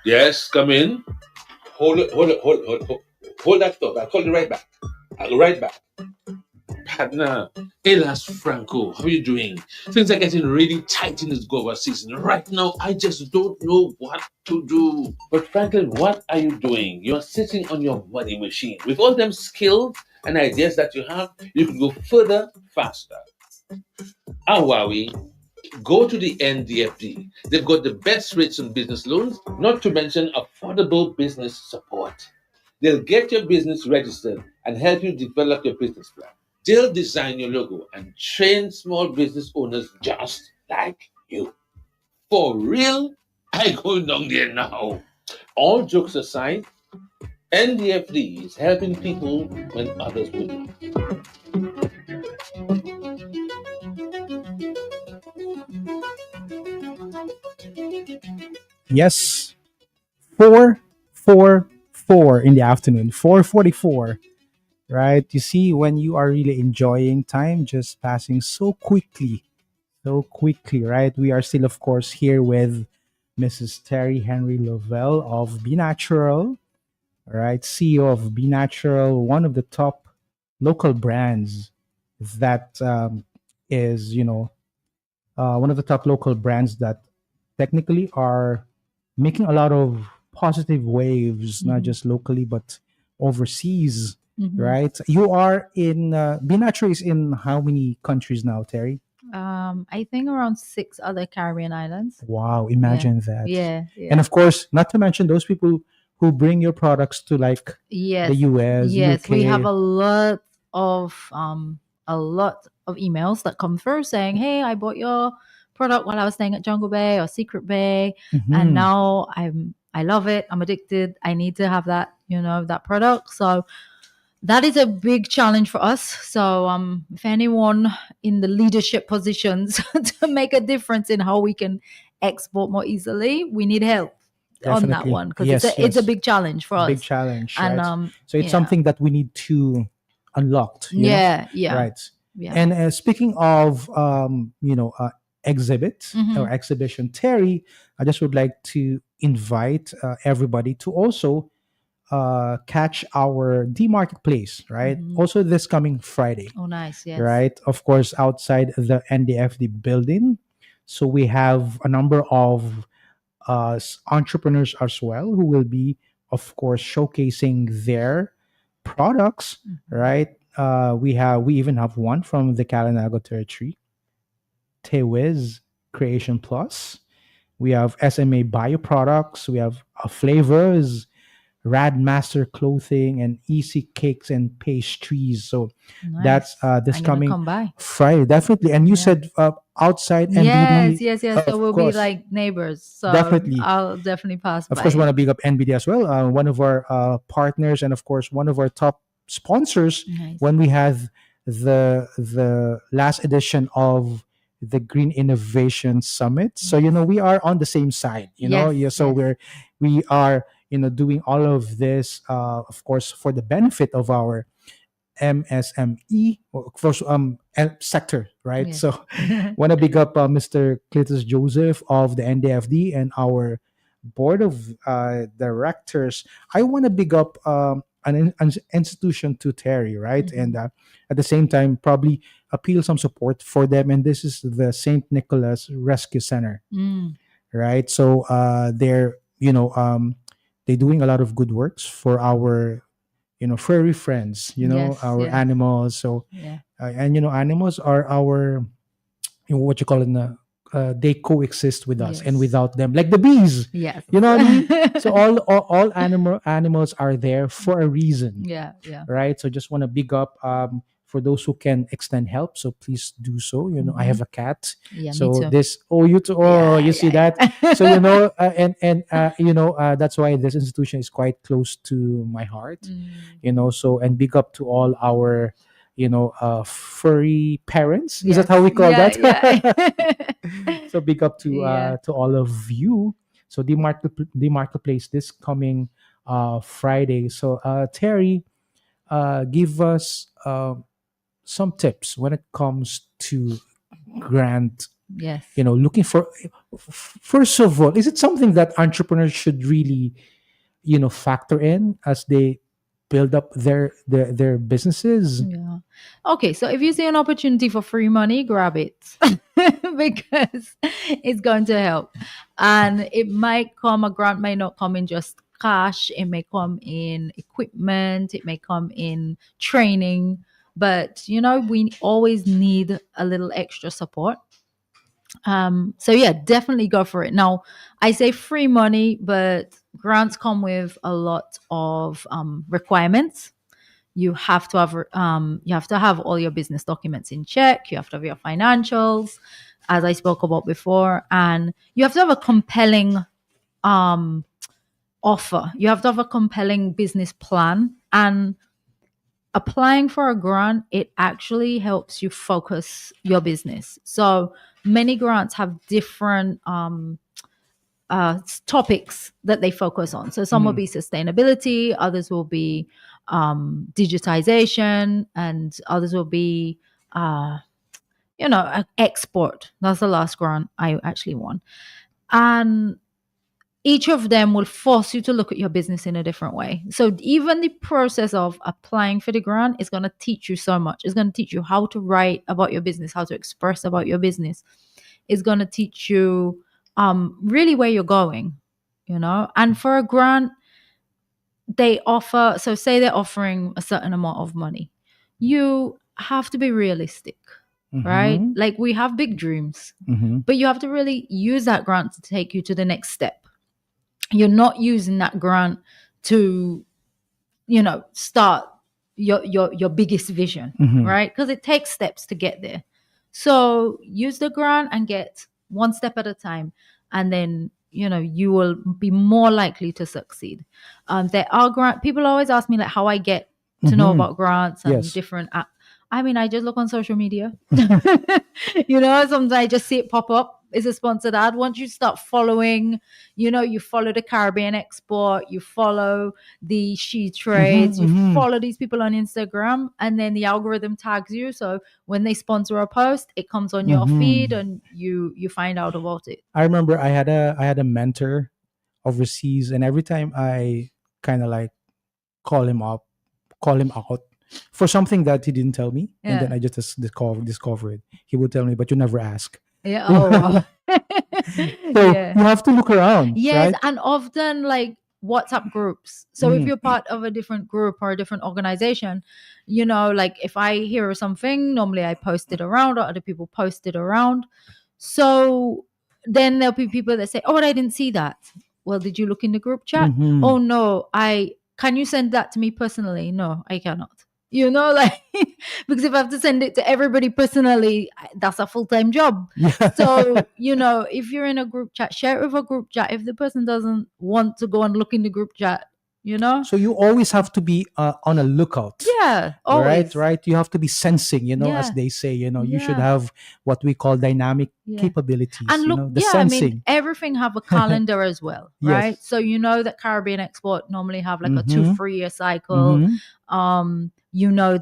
Yes, come in. Hold that thought. I'll call you right back. I'll go right back. Partner, Elas Franco, how are you doing? Things are getting really tight in this Goa season. Right now, I just don't know what to do. But Franklin, what are you doing? You're sitting on your money machine. With all them skills and ideas that you have, you can go further, faster. Awawi, go to the NDFD. They've got the best rates on business loans, not to mention affordable business support. They'll get your business registered and help you develop your business plan. They'll design your logo and train small business owners just like you. For real? I go down there now. All jokes aside, NDFD is helping people when others wouldn't. Yes, 4:44 in the afternoon, 4:44. Right? You see, when you are really enjoying time, just passing so quickly, right? We are still, of course, here with Mrs. Terry Henry Lovell of Be Natural, right? CEO of Be Natural, one of the top local brands that is, one of the top local brands that technically are making a lot of positive waves, not just locally, but overseas, Mhm. right? You are in, Be Natural is in how many countries now, Terry? I think around 6 other Caribbean islands. Wow, imagine that. Yeah, And yeah. of course, not to mention those people who bring your products to like the Yes, US, yes, we have UK. a lot of emails that come through saying, "Hey, I bought your product while I was staying at Jungle Bay or Secret Bay, and Mhm. now I love it. I'm addicted. I need to have that, that product." So that is a big challenge for us. So if anyone in the leadership positions to make a difference in how we can export more easily, we need help on that Definitely. one because it's Yes, a yes. big challenge for Big us. challenge, And right? So it's yeah, something that we need to unlock, yeah, yeah, right? yeah. And speaking of, exhibit or Hmm. exhibition, Terry, I just would like to invite everybody to also catch our D Marketplace, right? Hmm. Also this coming Friday, Oh, nice. Yes. right? Of course, outside the NDFD building. So we have a number of entrepreneurs as well who will be, of course, showcasing their products, Mhm. right? We even have one from the Kalinago territory, Tewiz Creation Plus. We have SMA Bio Products. We have Flavors, Rad Master Clothing, and Easy Cakes and Pastries. So that's Nice. this I'm gonna coming come by. Friday, definitely. And you Yeah. said outside Yes, MBD, yes, yes. So of we'll be course, like neighbors. So definitely. I'll definitely pass Of course, we by. want to big up NBD as well, one of our partners, and of course, one of our top sponsors Nice. when we had the last edition of the Green Innovation Summit. So Yes. we are on the same side. Yes. Yeah. So Yes. we are doing all of this, of course, for the benefit of our MSME or first sector, right? Yes. So want to big up Mr. Cletus Joseph of the NDFD and our board of directors. I want to big up an institution to Terry, right? And Mhm. at the same time, probably appeal some support for them. And this is the St. Nicholas Rescue Center, Mm. right? So they're doing a lot of good works for our furry friends, Yes. our Yes. animals. So Yeah. and animals are our, what you call it, they coexist with us and Yes. without them, like the bees. Yes. You know what I mean? So all animals are there for a reason, Yeah. Yeah. right? So just want to big up for those who can extend help. So please do so. I Hmm. have a cat. Yeah. Me So too. this, oh, you too. Oh, Yeah. you see Yeah. that? So that's why this institution is quite close to my heart. Mm. So, and big up to all our furry parents. Is that Yes. how we call Yeah. that? Yeah. So big up Yeah. to all of you. So the marketplace this coming Friday. So Terry, give us some tips when it comes to grant. Yes. Looking for, first of all, is it something that entrepreneurs should really factor in as they build up their businesses? Yeah. Okay, so if you see an opportunity for free money, grab it because it's going to help. And it might come, a grant may not come in just cash, it may come in equipment, it may come in training, but we always need a little extra support. So yeah, definitely go for it. Now, I say free money, but grants come with a lot of requirements. You have to have all your business documents in check. You have to have your financials, as I spoke about before, and you have to have a compelling um, offer. You have to have a compelling business plan. And applying for a grant, it actually helps you focus your business. So many grants have different topics that they focus on. So some will Mhm. be sustainability, others will be digitization, and others will be, export. That's the last grant I actually won. And each of them will force you to look at your business in a different way. So even the process of applying for the grant is going to teach you so much. It's going to teach you how to write about your business, how to express about your business. It's going to teach you really where you're going, And for a grant, they offer, so say they're offering a certain amount of money. You have to be realistic, right? Mhm. Like we have big dreams, Mhm. but you have to really use that grant to take you to the next step. You're not using that grant to, start your biggest vision, Mhm. right? Because it takes steps to get there. So use the grant and get one step at a time, and then you will be more likely to succeed. There are grant people always ask me like how I get to know Mhm. about grants and Yes. different I mean, I just look on social media. Sometimes I just see it pop up. It's a sponsored ad. Once you start following, you follow the Caribbean Export, you follow the She Trades, you Mhm. follow these people on Instagram, and then the algorithm tags you. So when they sponsor a post, it comes on your feed, Mhm. and you find out about it. I remember I had a mentor overseas, and every time I kind of like call him out for something that he didn't tell me, and then Yeah. I just discover it. He would tell me, but you never ask. Yeah. Oh, wow. So Yeah. you have to look around, Yes, right? and often like WhatsApp groups. So if Mm. you're part of a different group or a different organization, like if I hear of something, normally I post it around or other people post it around. So then there'll be people that say, "Oh, I didn't see that." Well, did you look in the group chat? Mhm. Oh no, I can you send that to me personally? No, I cannot. Like because if I have to send it to everybody personally, that's a full-time job. Yeah. So, if you're in a group chat, share it with a group chat. If the person doesn't want to go and look in the group chat, So you always have to be on a lookout, yeah, right? always. Right. You have to be sensing, as Yeah, they say. You should yeah, have what we call dynamic yeah. capabilities. And look, The yeah, I mean, sensing. everything have a calendar as well, right? Yes. So that Caribbean Export normally have like a Mm-hmm. 2-3 year cycle. Mm-hmm.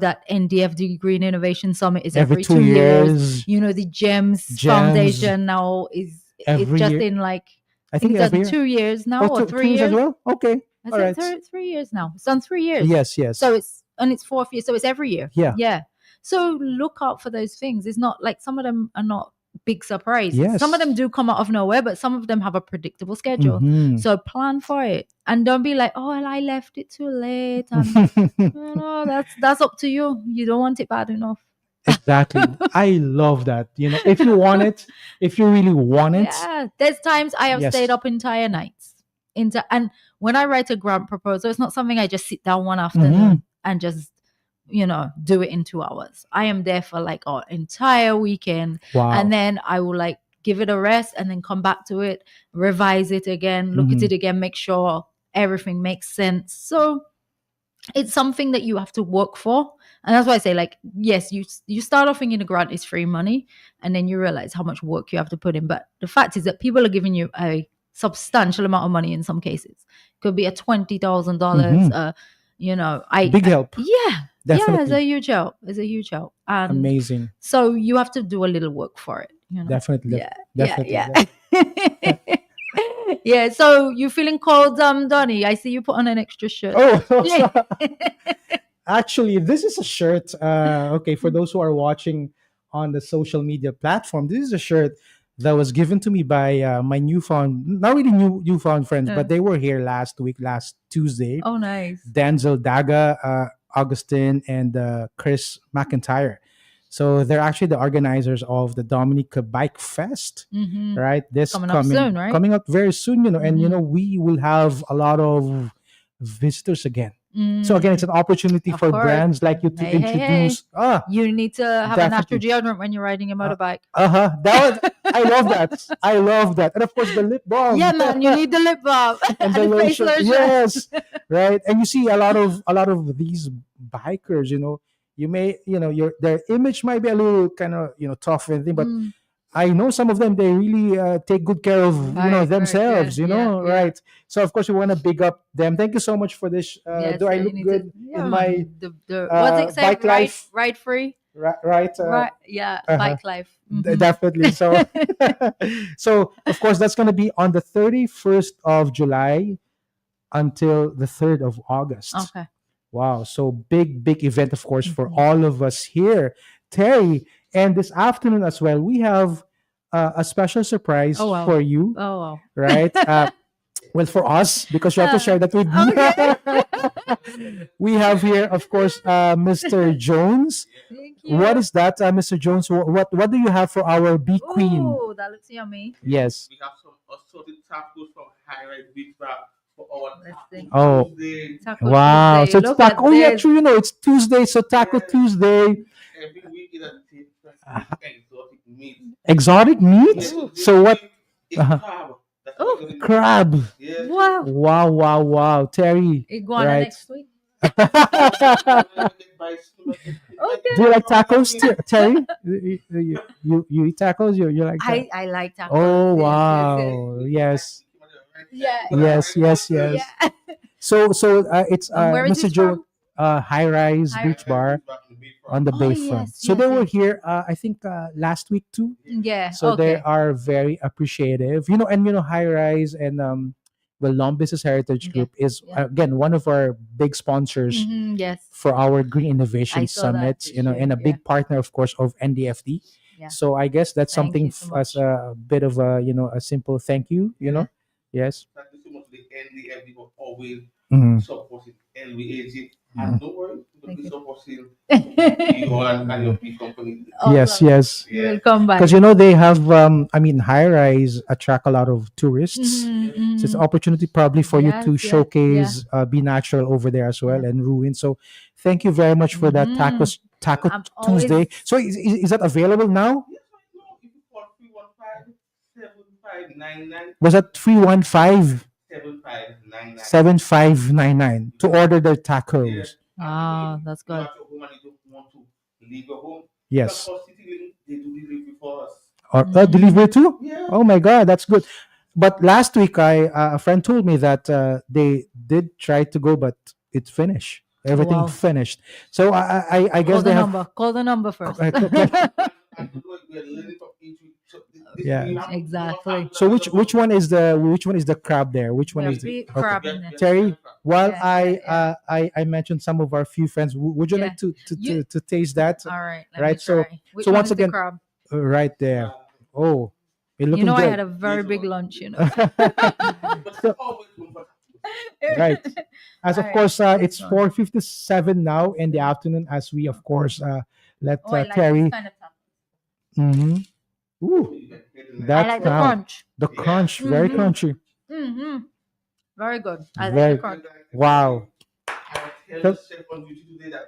That NDFD Green Innovation Summit is Every every two 2 years. years, The GEMS gems. Foundation now is Every just year. in like I I think think it's every done year. 2 years Oh, now or 2 years as 3 years. well. Okay. Is All it right. 3 years now? It's done 3 years. Yes. Yes. So it's 4th year. So it's every year. Yeah. Yeah. So look out for those things. It's not like some of them are not big surprises. Yes. Some of them do come out of nowhere, but some of them have a predictable schedule. Mhm. So plan for it. And don't be like, oh well, I left it too late. And that's up to you. You don't want it bad enough. Exactly. I love that. If you want it, if you really want it, Yeah. There's times I have stayed yes. up entire nights. And when I write a grant proposal, it's not something I just sit down one afternoon and just do it in 2 hours. I am there for like an entire weekend. Wow. And then I will like give it a rest and then come back to it, revise it again, look at it again, make sure everything makes sense. So it's something that you have to work for. And that's why I say, like, yes, you start off thinking a grant is free money, and then you realize how much work you have to put in. But the fact is that people are giving you a substantial amount of money in some cases. Could be a $20,000. Big help. Yeah, Definitely. it's a huge help. It's a huge help. And amazing. so you have to do a little work for it. Definitely. Yeah, Definitely. yeah. Yeah, so you feeling cold, Donnie? I see you put on an extra shirt. Oh, actually, this is a shirt. Okay, for those who are watching on the social media platform, this is a shirt that was given to me by my not really newfound friends, but they were here last Tuesday. Oh, nice. Denzel Daga, Augustine, and Chris McIntyre. So they're actually the organizers of the Dominica Bike Fest, right? This Coming up soon, right? Coming up very soon, and we will have a lot of visitors again. So again, it's an opportunity for brands like you to introduce. You need to have a natural deodorant when you're riding a motorbike. I love that. I love that, and of course the lip balm. Yeah, man, you need the lip balm and the lotion. Yes, right. And you see a lot of these bikers. You may their image might be a little kind of tough and thing, but I know some of them, they really take good care of themselves. Right. So of course we want to big up them. Thank you so much for this. Do I look good in my what's it say? Bike life? Ride free. Right. Yeah. Bike life. Definitely. So, so of course that's going to be on the 31st of July until the 3rd of August. Okay. Wow. So big event, of course, for all of us here. Terry, and this afternoon as well, we have a special surprise for you. Oh, wow. Right? Well, for us, because you have to share that with me. We have here, of course, Mr. Jones. Thank you. What is that, Mr. Jones? What do you have for our Bee Queen? Oh, that looks yummy. Yes. We have some assorted tacos from High Rise Beach Bar for our Let's see. Oh, Tuesday. Taco wow. Tuesday. So it's Look at taco. Oh, yeah, this. true. It's Tuesday. So Taco Yes. Tuesday. Every week is a different exotic meat. Exotic meat? Yes, so this So what? week is Uh-huh. crab. That's Oh. what we're gonna do. Crab. Yes. Wow. Wow, wow, wow. Terry. Iguana Right. next week. Do you like tacos, Terry? You eat tacos? You like that? I like tacos. Oh, Yes, wow. Yes. yes, Yes, yes, yeah. yes. Yeah. So it's Where is Mr. this Joe from? High Rise High- Beach Bar on the Oh, bayfront. yes, So they yes, were yes. here I think last week too. Yeah. So they Okay. are very appreciative. And High Rise and well, Long Business Heritage Yeah, Group is yeah. again one of our big sponsors Yes. for our Green Innovation I saw that Summit, this and year, a big partner, of course, of NDFD. Yeah. So I guess that's Thank something you so as much. a bit of a a simple thank you. Yeah. Yes. Thank you so much to the NDFD for always Mhm. supporting LVAG. Mhm. And don't worry, we'll Thank be you. supporting you and your big company. Yes, Awesome. yes. You will come back. Because they have High Rise attract a lot of tourists. So it's an opportunity probably for you to Yes, yeah, showcase Be Natural over there as well, Yeah. and Ruin. So thank you very much for that Taco I'm always- Tuesday. So is that available now? Yes, right now, if you call 315-7599, Was that 315 7599. 7599 to order their Yes. tacos? Ah, that's You're good. at your home and you don't want to leave your home. Yes. Because CityLink, they do delivery for us. Or delivery too? Yeah. Oh my God, that's good. But last week, a friend told me that they did try to go, but it's finished. Everything Wow. finished. So I guess Call they the have. number. Call the number first. And you know, we're learning from each week. So this Yeah. we have more Exactly. time So than which other one is the crab there? Which one Yeah, is the big okay. crab in there. Terry? While Yeah, I yeah, yeah. I mentioned some of our few friends, would you Yeah. like to You- to taste that? All right. Let Right. me try. Which one once is the again, crab? right there. Oh, it You looking know, I good. had a very big lunch. But So- always comfortable. right. As of All right, course, this it's one. 4:57 now in the afternoon. As we of course let Oh, I like Terry. this kind of taco. Mhm. Ooh, I that's like the now crunch. the crunch, very Mhm. crunchy. Mm-hmm. Very good. I like Very the crunch. wow. I tell So- the chef on YouTube today that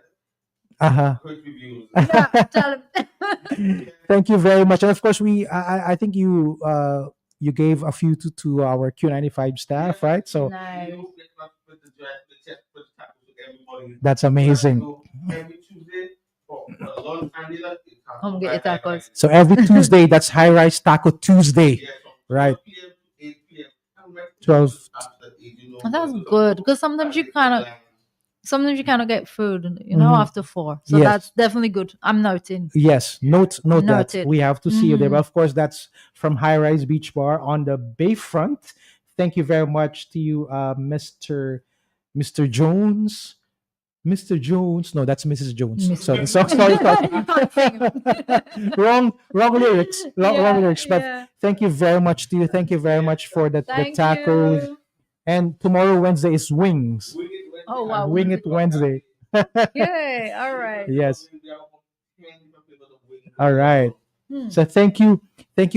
Uh-huh. great reviews. Yeah, tell him. Thank you very much. And of course, I think you gave a few to our Q95 staff, right? So Nice. You get my put the chef put the tacos to everybody. that's amazing. So every Tuesday for lunch and dinner, it's taco Come get your by tacos. night. So every Tuesday, that's High Rise Taco Tuesday. Yes, from Right. 12 p.m. to 8 p.m. I'm ready to 12. do after 8, you know, And that's because good because sometimes you cannot get food, Mhm. after 4. So Yes. that's definitely good. I'm noting. Yes, note that. Noted. We have to see you there. Mhm. But of course, that's from High Rise Beach Bar on the bayfront. Thank you very much to you, Mr. Jones. Mr. Jones. No, that's Mrs. Jones. Mr. Sorry. You can't sing. wrong lyrics. Wrong lyrics. But yeah. thank you very much to you. Thank you very much for the Thank tacos. you. And tomorrow Wednesday is wings. Oh, wow. Wing it Wednesday. Yay. All right. Yes. All right. Hmm. So thank you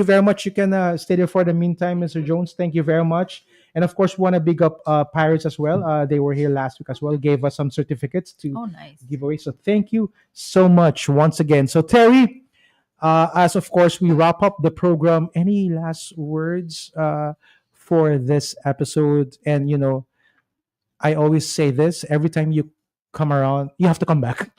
very much. You can stay there for the meantime, Mr. Jones. Thank you very much. And of course, we want to big up Pirates as well. They were here last week as well. Gave us some certificates to Oh, nice. give away. So thank you so much once again. So Terry, as of course we wrap up the program, any last words for this episode? And I always say this every time you come around, you have to come back.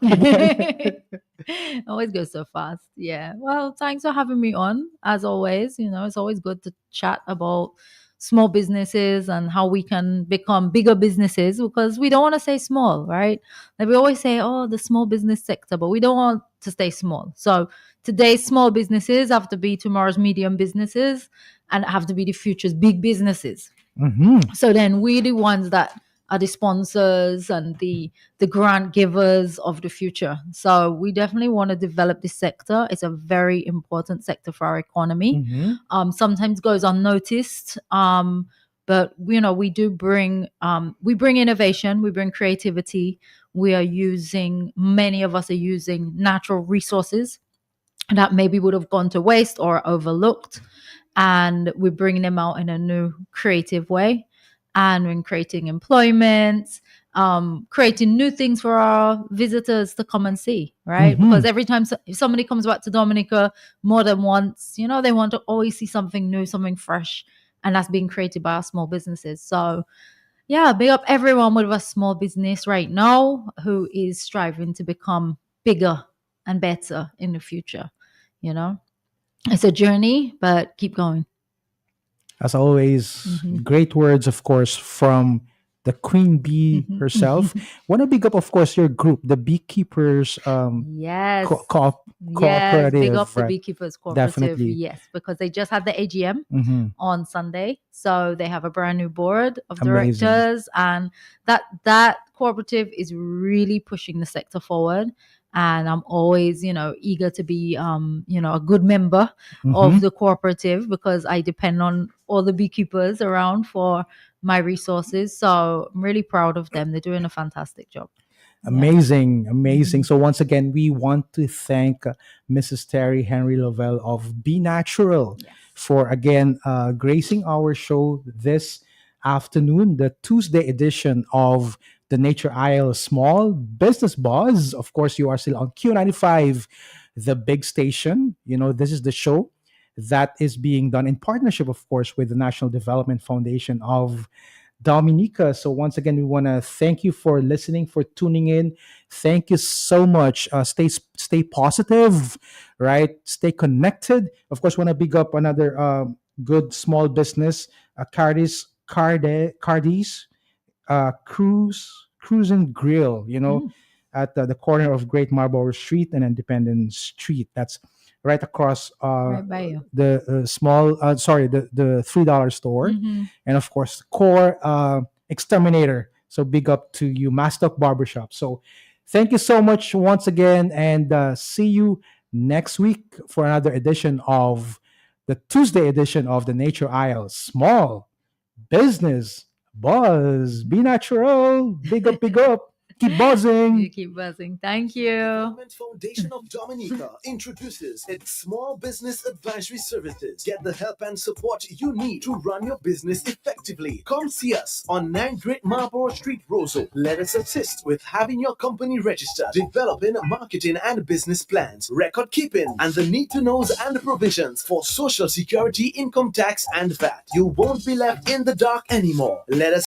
Always goes so fast. Yeah. Well, thanks for having me on. As always, it's always good to chat about small businesses and how we can become bigger businesses because we don't want to stay small, right? Like we always say, oh, the small business sector, but we don't want to stay small. So today's small businesses have to be tomorrow's medium businesses and have to be the future's big businesses. Mhm. So then we're the ones that are the sponsors and the grant givers of the future. So we definitely want to develop this sector. It's a very important sector for our economy. Mhm. Sometimes goes unnoticed. But we do bring innovation, we bring creativity. Many of us are using natural resources that maybe would have gone to waste or overlooked, and we're bringing them out in a new creative way. and in creating employment, creating new things for our visitors to come and see, right? Because every time if somebody comes back to Dominica more than once, they want to always see something new, something fresh, and that's being created by our small businesses. So yeah, big up everyone with a small business right now who is striving to become bigger and better in the future. It's a journey, but keep going. As always, great words, of course, from the queen bee herself. Want to big up, of course, your group, the beekeepers Yes. Yes, big up cooperative, the right? Beekeepers Cooperative. Definitely. Yes, because they just had the AGM Mhm. on Sunday, so they have a brand new board of Amazing. directors, and that cooperative is really pushing the sector forward. And I'm always, eager to be, a good member of the cooperative because I depend on all the beekeepers around for my resources. So I'm really proud of them. They're doing a fantastic job. Amazing, amazing. So once again, we want to thank Mrs. Terry Henry Lovell of Be Natural for again gracing our show this afternoon, the Tuesday edition of the Nature Isle Small Business Buzz. Of course, you are still on Q95, the big station. This is the show that is being done in partnership, of course, with the National Development Foundation of Dominica. So once again, we want to thank you for listening, for tuning in. Thank you so much. Stay positive, right? Stay connected. Of course, want to big up another good small business, Cardi's Cruise and Grill. At the corner of Great Marlborough Street and Independence Street. That's right across Right by you. the the $3 store, and of course Core Exterminator. So big up to you, Mastock Barbershop. So thank you so much once again, and see you next week for another edition of the Tuesday edition of the Nature Isle Small Business Buzz. Be natural. Big up, big up. Keep buzzing. You keep buzzing. Thank you. Development Foundation of Dominica introduces its small business advisory services. Get the help and support you need to run your business effectively. Come see us on 9 Great Marlborough Street, Roseau. Let us assist with having your company registered, developing marketing and business plans, record keeping, and the need to knows and provisions for social security, income tax, and VAT. You won't be left in the dark anymore. Let us